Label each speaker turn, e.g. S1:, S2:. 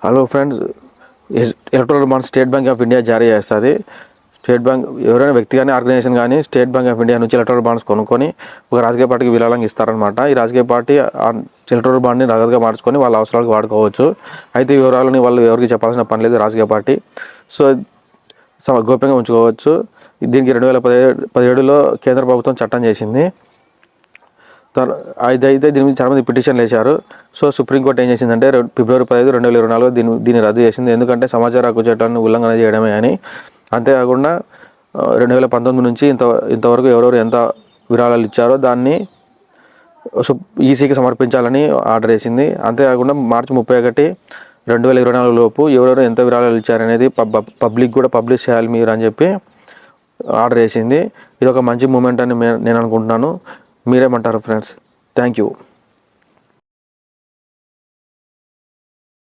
S1: Hello friends, electoral bond state bank of India జారీ చేస్తుంది. State bank ఎవరైనా వ్యక్తి కానీ ఆర్గనైజేషన్ కానీ స్టేట్ బ్యాంక్ ఆఫ్ ఇండియా నుంచి ఎలక్ట్రల్ బాండ్స్ కొనుక్కొని ఒక రాజకీయ పార్టీకి విరాళంగా ఇస్తారనమాట. ఈ రాజకీయ పార్టీ ఎలక్ట్రల్ బాండ్ని నగదుగా మార్చుకొని వాళ్ళ అవసరాలకు వాడుకోవచ్చు. అయితే ఈ వివరాలని వాళ్ళు ఎవరికి చెప్పాల్సిన పని లేదు రాజకీయ పార్టీ. సో గోప్యంగా ఉంచుకోవచ్చు. దీనికి 2017లో కేంద్ర ప్రభుత్వం చట్టం చేసింది. అయితే దీని మీద చాలామంది పిటిషన్లు వేశారు. సో సుప్రీంకోర్టు ఏం చేసిందంటే ఫిబ్రవరి 15, 2024 దీన్ని రద్దు చేసింది. ఎందుకంటే సమాచార హక్కు చట్టాన్ని ఉల్లంఘన చేయడమే అని. అంతేకాకుండా 2019 నుంచి ఇంతవరకు ఎవరెవరు ఎంత విరాళాలు ఇచ్చారో దాన్ని ఈసీకి సమర్పించాలని ఆర్డర్ వేసింది. అంతేకాకుండా మార్చి 31, 2024 లోపు ఎవరెవరు ఎంత విరాళాలు ఇచ్చారనేది పబ్లిక్ కూడా పబ్లిష్ చేయాలి మీరు అని చెప్పి ఆర్డర్ వేసింది. ఇది ఒక మంచి మూమెంట్ అని నేను అనుకుంటున్నాను. మీరేమంటారు ఫ్రెండ్స్? Thank you.